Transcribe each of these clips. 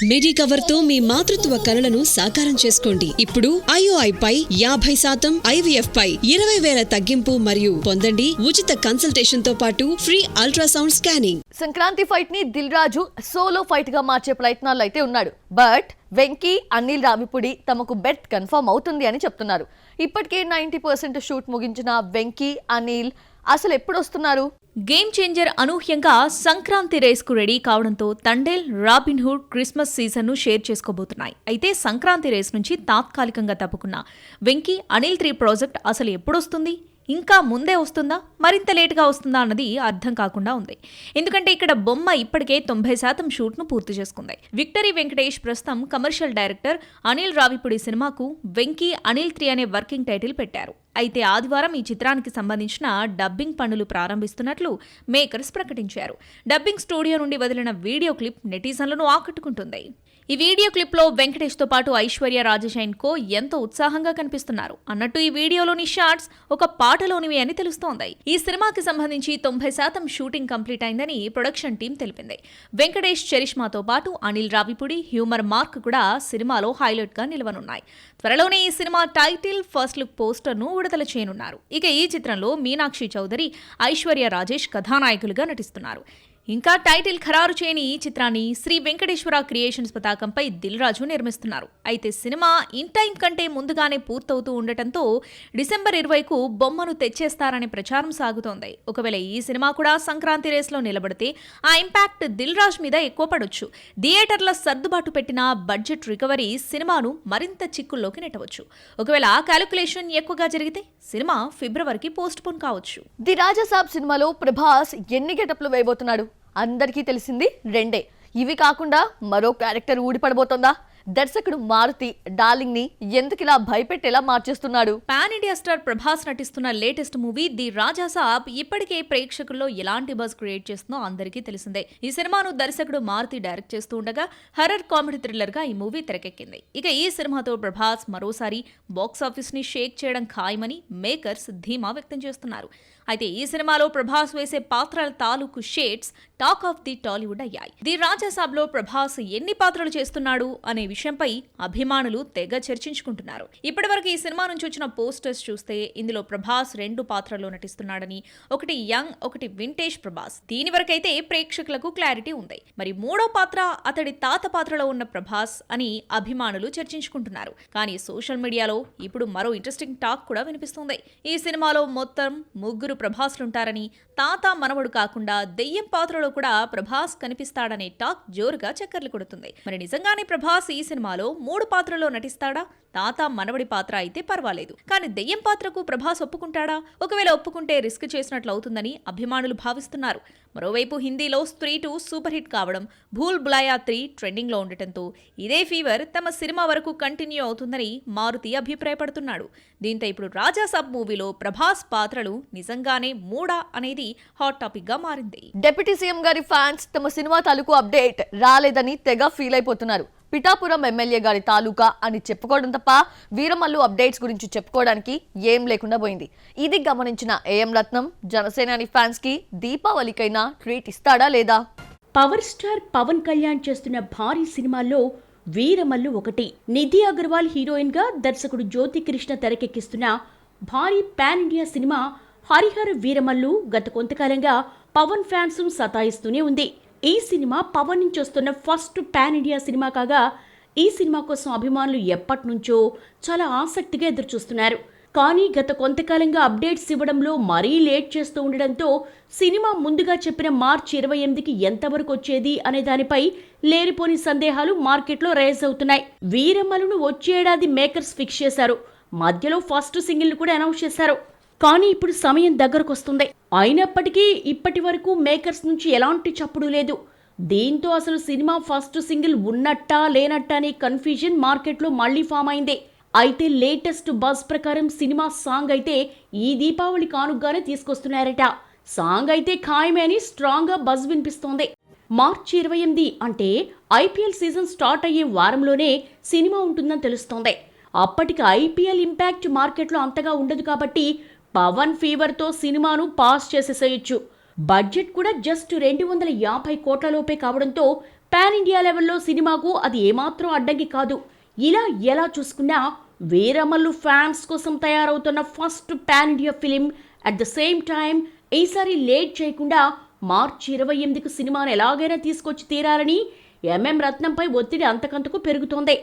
మిడి cover తో మీ మాతృత్వ కలలను సాకారం చేసుకోండి. ఇప్పుడు IOI పై 50%, IVF పై 20,000 తగ్గింపు మరియు పొందండి ఉచిత కన్సల్టేషన్ తో పాటు free ultrasound scanning. Sankranti fight ని దిల్ రాజు సోలో ఫైట్ గా మార్చే ప్రయత్నాల్లో అయితే ఉన్నాడు. బట్ వెంకీ, అనిల్ రావిపూడి తమకు బెట్ కన్ఫర్మ్ అవుతుంది అని చెప్తున్నారు. ఇప్పటికే 90% షూట్ ముగించిన వెంకీ, అనిల్ అసలు ఎప్పుడు వస్తున్నారు? గేమ్ చేంజర్ అనూహ్యంగా సంక్రాంతి రేస్కు రెడీ కావడంతో తండేల్, రాబిన్హుడ్ క్రిస్మస్ సీజన్ను షేర్ చేసుకోబోతున్నాయి. అయితే సంక్రాంతి రేస్ నుంచి తాత్కాలికంగా తప్పుకున్న వెంకీ, అనిల్ 3 ప్రాజెక్ట్ అసలు ఎప్పుడొస్తుంది? ఇంకా ముందే వస్తుందా, మరింత లేటుగా వస్తుందా అన్నది అర్థం కాకుండా ఉంది. ఎందుకంటే ఇక్కడ బొమ్మ ఇప్పటికే 90% షూట్ను పూర్తి చేసుకుంది. విక్టరీ వెంకటేష్ ప్రస్తుతం కమర్షియల్ డైరెక్టర్. అనిల్ రావిపూడి సినిమాకు వెంకీ, అనిల్ 3 అనే వర్కింగ్ టైటిల్ పెట్టారు. అయితే ఆదివారం ఈ చిత్రానికి సంబంధించిన డబ్బింగ్ పనులు ప్రారంభిస్తున్నట్లు మేకర్స్ ప్రకటించారు. డబ్బింగ్ స్టూడియో నుండి వదిలిన వీడియో క్లిప్ నెటిజన్లను ఆకట్టుకుంటుంది. ఈ వీడియో క్లిప్లో వెంకటేష్తో పాటు ఐశ్వర్య రాజశైన్ కో ఎంతో ఉత్సాహంగా కనిపిస్తున్నారు. అన్నట్టు ఈ వీడియోలోని షాట్స్ ఒక పాటలోనివి అని తెలుస్తోంది. ఈ సినిమాకి సంబంధించి 90% షూటింగ్ కంప్లీట్ అయిందని ప్రొడక్షన్ టీం తెలిపింది. వెంకటేష్ చరిష్మాతో పాటు అనిల్ రావిపూడి, హ్యూమర్ మార్క్ కూడా సినిమాలో హైలైట్ గా నిలవనున్నాయి. త్వరలోనే ఈ cinema title, first look poster ను విడుదల చేయనున్నారు. ఇక ఈ చిత్రంలో మీనాక్షి చౌదరి, ఐశ్వర్య రాజేష్ కథానాయకులుగా నటిస్తున్నారు. ఇంకా టైటిల్ ఖరారు చేయని ఈ చిత్రాన్ని శ్రీ వెంకటేశ్వర క్రియేషన్స్ పతాకంపై దిల్ రాజు నిర్మిస్తున్నారు. అయితే సినిమా ఇన్ టైం కంటే ముందుగానే పూర్తవుతూ ఉండటంతో డిసెంబర్ 20కు బొమ్మను తెచ్చేస్తారనే ప్రచారం సాగుతోంది. ఒకవేళ ఈ సినిమా కూడా సంక్రాంతి రేస్లో నిలబడితే ఆ ఇంపాక్ట్ దిల్ రాజు మీద ఎక్కువ పడొచ్చు. థియేటర్ల సర్దుబాటు పెట్టిన బడ్జెట్ రికవరీ సినిమాను మరింత చిక్కుల్లోకి నెట్టవచ్చు. ఒకవేళ ఆ క్యాలిక్యులేషన్ ఎక్కువగా జరిగితే సినిమా ఫిబ్రవరికి పోస్ట్ పోన్ కావచ్చు. ది రాజాసాబ్ సినిమాలో ప్రభాస్ ఎన్ని గెటప్లు వేయబోతున్నాడు? అందరికీ తెలిసింది 2. ఇవి కాకుండా మరో క్యారెక్టర్ ఊడిపడబోతోందా? దర్శకుడు మారుతి డార్లింగ్ ని ఎందుకిలా భయపెట్టేలా మార్చేస్తున్నాడు? పాన్ ఇండియా స్టార్ ప్రభాస్ నటిస్తున్న లేటెస్ట్ మూవీ ది రాజాసాబ్ ఇప్పటికే ప్రేక్షకుల్లో ఎలాంటి బజ్ క్రియేట్ చేస్తుందో అందరికీ తెలిసిందే. ఈ సినిమాను దర్శకుడు మారుతి డైరెక్ట్ చేస్తూ ఉండగా హర్రర్ కామెడీ థ్రిల్లర్ గా ఈ మూవీ తెరకెక్కింది. ఇక ఈ సినిమాతో ప్రభాస్ మరోసారి బాక్సాఫీస్ ని షేక్ చేయడం ఖాయమని మేకర్స్ ధీమా వ్యక్తం చేస్తున్నారు. అయితే ఈ సినిమాలో ప్రభాస్ వేసే పాత్రల తాలూకు shades talk of the Tollywood అయ్యాయి. ది రాజాసాబ్ లో ప్రభాస్ ఎన్ని పాత్రలు చేస్తున్నాడు అనే విషయంపై అభిమానులు తెగ చర్చించుకుంటున్నారు. ఇప్పటివరకు ఈ సినిమా నుంచి వచ్చిన పోస్టర్స్ చూస్తే ఇందులో ప్రభాస్ 2 పాత్రల్లో నటిస్తున్నాడని, ఒకటి యంగ్, ఒకటి వింటేజ్ ప్రభాస్. దీని వరకైతే ప్రేక్షకులకు క్లారిటీ ఉంది. మరి 3వ పాత్ర అతడి తాత పాత్రలో ఉన్న ప్రభాస్ అని అభిమానులు చర్చించుకుంటున్నారు. కానీ సోషల్ మీడియాలో ఇప్పుడు మరో ఇంట్రెస్టింగ్ టాక్ కూడా వినిపిస్తుంది. ఈ సినిమాలో మొత్తం 3 ప్రభాస్లుంటారని, తాత మనవడు కాకుండా దెయ్యం పాత్రలో కూడా ప్రభాస్ కనిపిస్తాడనే టాక్ జోరుగా చక్కర్లు కొడుతుంది. మరి నిజంగానే ప్రభాస్ ఈ సినిమాలో 3 పాత్రల్లో నటిస్తాడా? తాత మనవడి పాత్ర అయితే పర్వాలేదు, కానీ దెయ్యం పాత్రకు ప్రభాస్ ఒప్పుకుంటాడా? ఒకవేళ ఒప్పుకుంటే రిస్క్ చేసినట్లు అవుతుందని అభిమానులు భావిస్తున్నారు. మరోవైపు హిందీలో స్త్రీ 2 సూపర్ హిట్ కావడం, భూల్ భులాయా 3 ట్రెండింగ్ లో ఉండటంతో ఇదే ఫీవర్ తమ సినిమా వరకు కంటిన్యూ అవుతుందని మారుతి అభిప్రాయపడుతున్నాడు. దీంతో ఇప్పుడు రాజాసాబ్ మూవీలో ప్రభాస్ పాత్రలు నిజంగానే 3 అనేది హాట్ టాపిక్ గా మారింది. డిప్యూటీ సీఎం గారి ఫ్యాన్స్ తమ సినిమా తాలూకు అప్డేట్ రాలేదని తెగ ఫీల్ అయిపోతున్నారు. పిఠాపురం ఎమ్మెల్యే గారి తాలూకా అని చెప్పుకోవడం తప్ప వీరమల్లు అప్డేట్స్ గురించి చెప్పుకోవడానికి ఏం లేకుండా పోయింది. ఇది గమనించిన ఏఎం రత్నం జనసేనాని ఫ్యాన్స్ కి దీపావళికైనా ట్రీట్ ఇస్తాడా లేదా? పవర్ స్టార్ పవన్ కళ్యాణ్ చేస్తున్న భారీ సినిమాల్లో వీరమల్లు ఒకటి. నిధి అగర్వాల్ హీరోయిన్ గా దర్శకుడు జ్యోతి కృష్ణ తెరకెక్కిస్తున్న భారీ pan India cinema Harihara Veeramallu గత కొంతకాలంగా పవన్ ఫ్యాన్స్ సతాయిస్తూనే ఉంది. ఈ సినిమా పవన్ నుంచి వస్తున్న ఫస్ట్ పాన్ ఇండియా సినిమా కాగా ఈ సినిమా కోసం అభిమానులు ఎప్పటి నుంచో చాలా ఆసక్తిగా ఎదురుచూస్తున్నారు. కానీ గత కొంతకాలంగా అప్డేట్స్ ఇవ్వడంలో మరీ లేట్ చేస్తూ ఉండడంతో సినిమా ముందుగా చెప్పిన మార్చి 28కి ఎంతవరకు వచ్చేది అనే దానిపై లేనిపోని సందేహాలు మార్కెట్లో రైజ్ అవుతున్నాయి. వీరమల్లును వచ్చే ఏడాది మేకర్స్ ఫిక్స్ చేశారు. మధ్యలో ఫస్ట్ సింగిల్ కూడా అనౌన్స్ చేశారు. కానీ ఇప్పుడు సమయం దగ్గరకు వస్తుంది. అయినప్పటికీ ఇప్పటి వరకు మేకర్స్ నుంచి ఎలాంటి చప్పుడు లేదు. దీంతో అసలు సినిమా ఫస్ట్ సింగిల్ ఉన్నట్టా లేనట్టా అనే కన్ఫ్యూజన్ మార్కెట్లో మళ్లీ ఫామ్ అయింది. అయితే లేటెస్ట్ బజ్ ప్రకారం సినిమా సాంగ్ అయితే ఈ దీపావళి కానుగ్గానే తీసుకొస్తున్నారట. సాంగ్ అయితే ఖాయమే అని స్ట్రాంగ్ గా బజ్ వినిపిస్తోంది. మార్చి 28 అంటే ఐపీఎల్ సీజన్ స్టార్ట్ అయ్యే వారంలోనే సినిమా ఉంటుందని తెలుస్తోంది. అప్పటికి ఐపీఎల్ ఇంపాక్ట్ మార్కెట్లో అంతగా ఉండదు కాబట్టి పవన్ ఫీవర్తో సినిమాను పాస్ చేసేసేయచ్చు. బడ్జెట్ కూడా జస్ట్ 250 కోట్ల లోపే కావడంతో పాన్ ఇండియా లెవెల్లో సినిమాకు అది ఏమాత్రం అడ్డంకి కాదు. ఇలా ఎలా చూసుకున్నా వీరమల్లు ఫ్యాన్స్ కోసం తయారవుతున్న first pan India film. At the same time ఈసారి లేట్ చేయకుండా మార్చి 28కు సినిమాను ఎలాగైనా తీసుకొచ్చి తీరాలని ఎంఎం రత్నంపై ఒత్తిడి అంతకంతకు పెరుగుతోంది.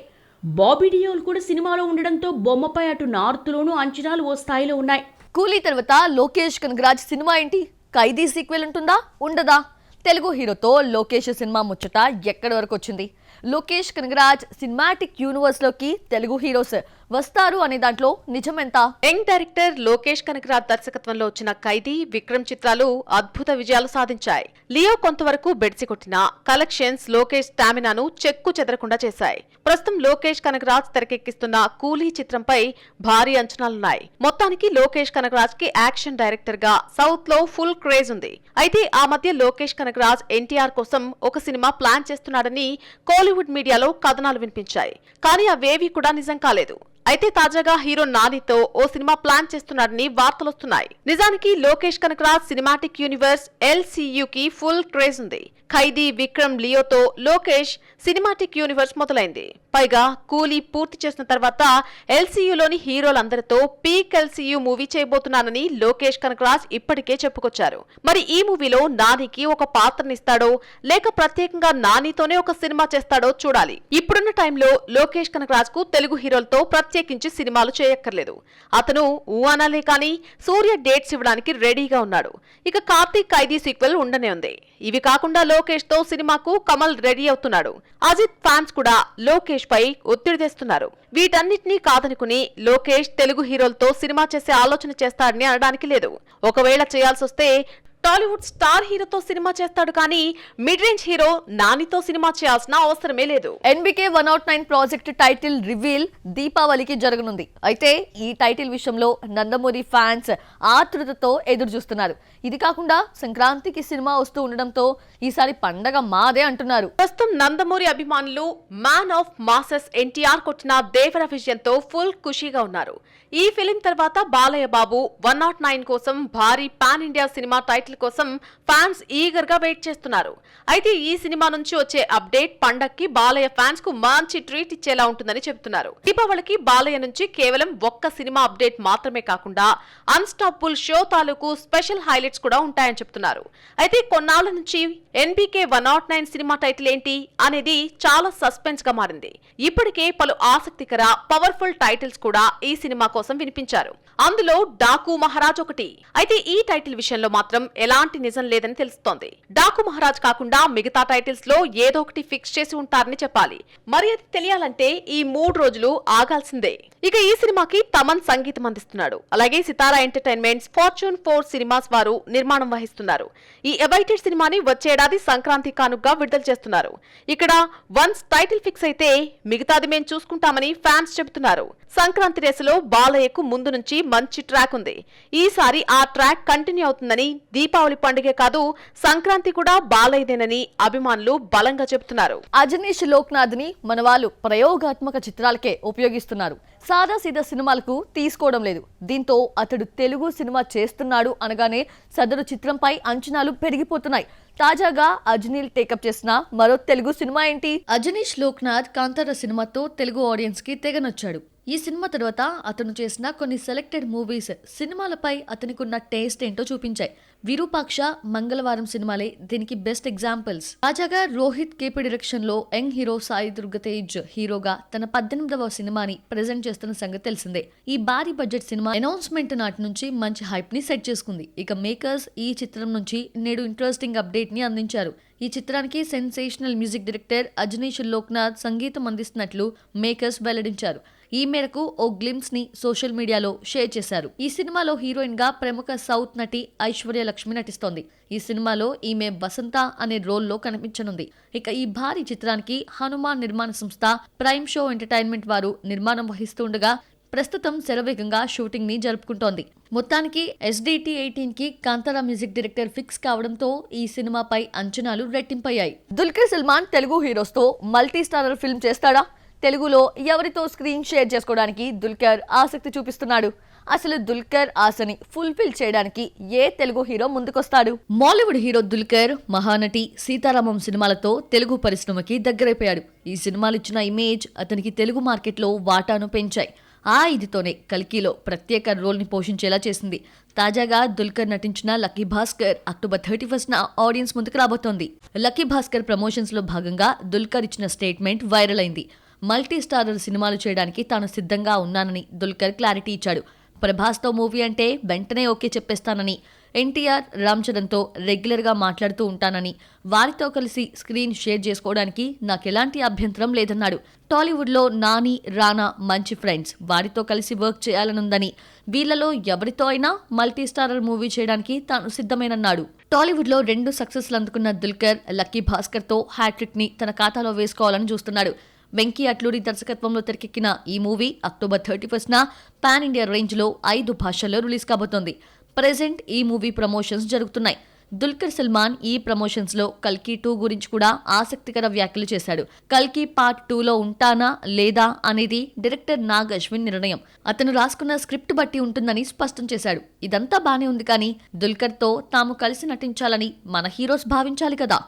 బాబీ డియోల్ కూడా సినిమాలో ఉండడంతో బొమ్మపై అటు నార్త్లోనూ అంచనాలు ఓ స్థాయిలో ఉన్నాయి. కూలీ తర్వాత లోకేష్ కనగరాజ్ సినిమా ఏంటి? ఖైదీ సీక్వెల్ ఉంటుందా ఉండదా? తెలుగు హీరోతో లోకేష్ సినిమా ముచ్చట ఎక్కడి వరకు వచ్చింది? లోకేష్ కనగరాజ్ సినిమాటిక్ యూనివర్స్ లోకి తెలుగు హీరోస్ వస్తారు అనే దాంట్లో నిజమెంత? యంగ్ డైరెక్టర్ లోకేష్ కనగరాజ్ దర్శకత్వంలో వచ్చిన ఖైదీ, విక్రమ్ చిత్రాలు అద్భుత విజయాలు సాధించాయి. లియో కొంతవరకు బెడిసి కొట్టిన కలెక్షన్స్ లోకేష్ స్టామినాను చెక్కు చెదరకుండా చేశాయి. ప్రస్తుతం లోకేష్ కనగరాజ్ తెరకెక్కిస్తున్న కూలీ చిత్రంపై భారీ అంచనాలున్నాయి. మొత్తానికి లోకేష్ కనగరాజ్ కి యాక్షన్ డైరెక్టర్ గా సౌత్ లో ఫుల్ క్రేజ్ ఉంది. అయితే ఆ మధ్య లోకేష్ కనగరాజ్ ఎన్టీఆర్ కోసం ఒక సినిమా ప్లాన్ చేస్తున్నాడని కోలీవుడ్ మీడియాలో కథనాలు వినిపించాయి. కానీ అవేవీ కూడా నిజం కాలేదు. అయితే తాజాగా హీరో నానితో ఓ సినిమా ప్లాన్ చేస్తున్నాడని వార్తలొస్తున్నాయి. నిజానికి Lokesh Kanagaraj cinematic universe LCU కి ఫుల్ క్రేజ్ ఉంది. ఖైదీ, విక్రమ్, లియోతో లోకేష్ సినిమాటిక్ యూనివర్స్ మొదలైంది. పైగా కూలీ పూర్తి చేసిన తర్వాత LCUలోని హీరోలందరితో పీక్ LCU మూవీ చేయబోతున్నానని లోకేష్ కనగరాజ్ ఇప్పటికే చెప్పుకొచ్చారు. మరి ఈ మూవీలో నానికి ఒక పాత్రనిస్తాడో లేక ప్రత్యేకంగా నానితోనే ఒక సినిమా చేస్తాడో చూడాలి. ఇప్పుడున్న టైంలో లోకేష్ కనగరాజ్ కు తెలుగు హీరోలతో ప్రత్యేకించి సినిమాలు చేయక్కర్లేదు. అతను అనాలే కానీ సూర్య డేట్స్ ఇవ్వడానికి రెడీగా ఉన్నాడు. ఇక కార్తీక్ ఖైదీ సీక్వెల్ ఉండనే ఉంది. ఇవి కాకుండా లోకేష్ తో సినిమాకు కమల్ రెడీ అవుతున్నాడు. అజిత్ ఫ్యాన్స్ కూడా లోకేష్ పై ఒత్తిడి తెస్తున్నారు. వీటన్నిటినీ కాదనుకుని లోకేష్ తెలుగు హీరోలతో సినిమా చేసే ఆలోచన చేస్తాడని అనడానికి లేదు. ఒకవేళ చేయాల్సొస్తే టాలీవుడ్ స్టార్ హీరోతో సినిమా చేస్తాడు కానీ మిడ్ రేంజ్ హీరో నానితో సినిమా చేయాల్సిన అవసరమే లేదు. NBK 109 ప్రాజెక్ట్ టైటిల్ రివీల్ దీపావళికి జరగనుంది. అయితే ఈ టైటిల్ విషయంలో నందమూరి ఫ్యాన్స్ ఆతృతతో ఎదురు చూస్తున్నారు. ఇది కాకుండా సంక్రాంతికి సినిమా వస్తూ ఉండడంతో ఈసారి పండగ మాదే అంటున్నారు. ప్రస్తుతం నందమూరి అభిమానులు మ్యాన్ ఆఫ్ మాసెస్ ఎన్టీఆర్ కొట్టిన దేవర విజన్ తో ఫుల్ ఖుషీగా ఉన్నారు. ఈ ఫిలిం తర్వాత బాలయ్య బాబు 109 కోసం భారీ పాన్ ఇండియా సినిమా టైటిల్ కోసం ఫ్యాన్స్ ఈగర్ గా వెయిట్ చేస్తున్నారు. అయితే ఈ సినిమా నుంచి వచ్చే అప్డేట్ పండక్కి బాలయ్య ఫ్యాన్స్ కు మంచి ట్రీట్ ఇచ్చేలా ఉంటుందని చెబుతున్నారు. దీపావళికి బాలయ్య నుంచి కేవలం ఒక్క సినిమా అప్డేట్ మాత్రమే కాకుండా అన్స్టాపబుల్ షో తాలూకు స్పెషల్ హైలైట్స్ కూడా ఉంటాయని చెప్తున్నారు. అయితే కొన్నాళ్ల నుంచి NBK 109 సినిమా టైటిల్ ఏంటి అనేది చాలా సస్పెన్స్ గా మారింది. ఇప్పటికే పలు ఆసక్తికర పవర్ఫుల్ టైటిల్స్ కూడా ఈ సినిమా కోసం వినిపించారు. అందులో డాకు మహారాజ్ ఒకటి. అయితే ఈ టైటిల్ విషయంలో మాత్రం ఎలాంటి నిజం లేదని తెలుస్తోంది. డాకు మహారాజ్ కాకుండా మిగతా టైటిల్స్ లో ఏదో ఒకటి ఫిక్స్ చేసి ఉంటారని చెప్పాలి. మరి అది తెలియాలంటే ఈ 3 రోజులు ఆగాల్సిందే. ఇక ఈ సినిమాకి తమన్ సంగీతం అందిస్తున్నాడు. అలాగే సితారా ఎంటర్టైన్మెంట్స్, ఫార్చ్యూన్ 4 సినిమాస్ వారు నిర్మాణం వహిస్తున్నారు. ఈ అవైటెడ్ సినిమాని వచ్చేడాది సంక్రాంతి కానుకగా విడుదల చేస్తున్నారు. ఇక్కడ వన్స్ టైటిల్ ఫిక్స్ అయితే మిగతాది మేం చూసుకుంటామని ఫ్యాన్స్ చెబుతున్నారు. సంక్రాంతి రేసులో బాలయ్యకు ముందు నుంచి మంచి ట్రాక్ ఉంది. ఈసారి ఆ ట్రాక్ కంటిన్యూ అవుతుందని, దీపావళి పండుగే కాదు సంక్రాంతి కూడా బాలయ్యదేనని అభిమానులు బలంగా చెబుతున్నారు. అజనీష్ లోక్నాథ్ ని మన వాళ్ళు ప్రయోగాత్మక చిత్రాలకే ఉపయోగిస్తున్నారు. సాదా సీదా సినిమాలకు తీసుకోవడం లేదు. దీంతో అతడు తెలుగు సినిమా చేస్తున్నాడు అనగానే సదరు చిత్రంపై అంచనాలు పెరిగిపోతున్నాయి. తాజాగా అజనీల్ టేకప్ చేసిన మరో తెలుగు సినిమా ఏంటి? అజనీష్ లోక్నాథ్ కాంతార సినిమాతో తెలుగు ఆడియన్స్ కి తెగనొచ్చాడు. ఈ సినిమా తర్వాత అతను చేసిన కొన్ని సెలెక్టెడ్ మూవీస్ సినిమాలపై అతనికున్న టేస్ట్ ఏంటో చూపించాయి. విరూపాక్ష, మంగళవారం సినిమాలే దీనికి బెస్ట్ ఎగ్జాంపుల్స్. తాజాగా రోహిత్ కేపీ డైరెక్షన్ లో యంగ్ హీరో సాయి దుర్గతేజ్ హీరోగా తన 18వ సినిమాని ప్రెజెంట్ చేస్తున్న సంగతి తెలిసిందే. ఈ భారీ బడ్జెట్ సినిమా అనౌన్స్మెంట్ నాటి నుంచి మంచి హైప్ ని సెట్ చేసుకుంది. ఇక మేకర్స్ ఈ చిత్రం నుంచి నేడు ఇంట్రెస్టింగ్ అప్డేట్ ని అందించారు. ఈ చిత్రానికి sensational music director Ajaneesh Loknath సంగీతం అందిస్తున్నట్లు మేకర్స్ వెల్లడించారు. ఈ మేరకు ఓ గ్లిమ్స్ ని సోషల్ మీడియాలో షేర్ చేశారు. ఈ సినిమాలో హీరోయిన్ గా ప్రముఖ సౌత్ నటి ఐశ్వర్య లక్ష్మి నటిస్తోంది. ఈ సినిమాలో ఈమె వసంత అనే రోల్లో కనిపించనుంది. ఇక ఈ భారీ చిత్రానికి హనుమాన్ నిర్మాణ సంస్థ ప్రైమ్ షో ఎంటర్టైన్మెంట్ వారు నిర్మాణం వహిస్తుండగా ప్రస్తుతం శరవేగంగా షూటింగ్ ని జరుపుకుంటోంది. మొత్తానికి SDT 18 కి కాంతారా మ్యూజిక్ డైరెక్టర్ ఫిక్స్ కావడంతో ఈ సినిమాపై అంచనాలు రెట్టింపయ్యాయి. దుల్కర్ సల్మాన్ తెలుగు హీరోస్ తో మల్టీ స్టారర్ ఫిల్మ్ చేస్తాడా? తెలుగులో ఎవరితో స్క్రీన్ షేర్ చేసుకోవడానికి దుల్కర్ ఆసక్తి చూపిస్తున్నాడు. అసలు దుల్కర్ ఆశని ఫుల్ఫిల్ చేయడానికి ఏ తెలుగు హీరో ముందుకొస్తాడు? మాలీవుడ్ హీరో దుల్కర్ మహానటి సీతారామం సినిమాలతో తెలుగు పరిశ్రమకి దగ్గరైపోయాడు. ఈ సినిమాలు ఇచ్చిన ఇమేజ్ అతనికి తెలుగు మార్కెట్లో వాటాను పెంచాయి. ఆ ఇదితోనే కల్కిలో ప్రత్యేక రోల్ని పోషించేలా చేసింది. తాజాగా దుల్కర్ నటించిన లక్కీ భాస్కర్ అక్టోబర్ 31న ఆడియన్స్ ముందుకు రాబోతోంది. లక్కీ భాస్కర్ ప్రమోషన్స్ లో భాగంగా దుల్కర్ ఇచ్చిన స్టేట్మెంట్ వైరల్ అయింది. మల్టీ స్టారర్ సినిమాలు చేయడానికి తాను సిద్ధంగా ఉన్నానని దుల్కర్ క్లారిటీ ఇచ్చాడు. ప్రభాస్తో మూవీ అంటే వెంటనే ఓకే చెప్పేస్తానని, ఎన్టీఆర్, రామ్ చరణ్తో రెగ్యులర్గా మాట్లాడుతూ ఉంటానని, వారితో కలిసి స్క్రీన్ షేర్ చేసుకోవడానికి నాకెలాంటి అభ్యంతరం లేదన్నాడు. టాలీవుడ్లో నాని, రానా మంచి ఫ్రెండ్స్, వారితో కలిసి వర్క్ చేయాలనుందని, వీళ్లలో ఎవరితో అయినా మల్టీ స్టారర్ మూవీ చేయడానికి తాను సిద్ధమేనన్నాడు. టాలీవుడ్లో 2 సక్సెస్లు అందుకున్న దుల్కర్ లక్కీ భాస్కర్తో హ్యాట్రిక్ ని తన ఖాతాలో వేసుకోవాలని చూస్తున్నాడు. వెంకీ అట్లూరి దర్శకత్వంలో తెరకెక్కిన ఈ మూవీ అక్టోబర్ 31న పాన్ ఇండియా రేంజ్లో 5 భాషల్లో రిలీజ్ కాబోతోంది. ప్రెజెంట్ ఈ మూవీ ప్రమోషన్స్ జరుగుతున్నాయి. దుల్కర్ సల్మాన్ ఈ ప్రమోషన్స్ లో కల్కి 2 గురించి కూడా ఆసక్తికర వ్యాఖ్యలు చేశాడు. కల్కి పార్ట్ 2లో ఉంటానా లేదా అనేది డైరెక్టర్ నాగ్ అశ్విన్ నిర్ణయం. అతను రాసుకున్న స్క్రిప్ట్ బట్టి ఉంటుందని స్పష్టం చేశాడు. ఇదంతా బానే ఉంది కానీ దుల్కర్తో తాము కలిసి నటించాలని మన హీరోస్ భావించాలి కదా.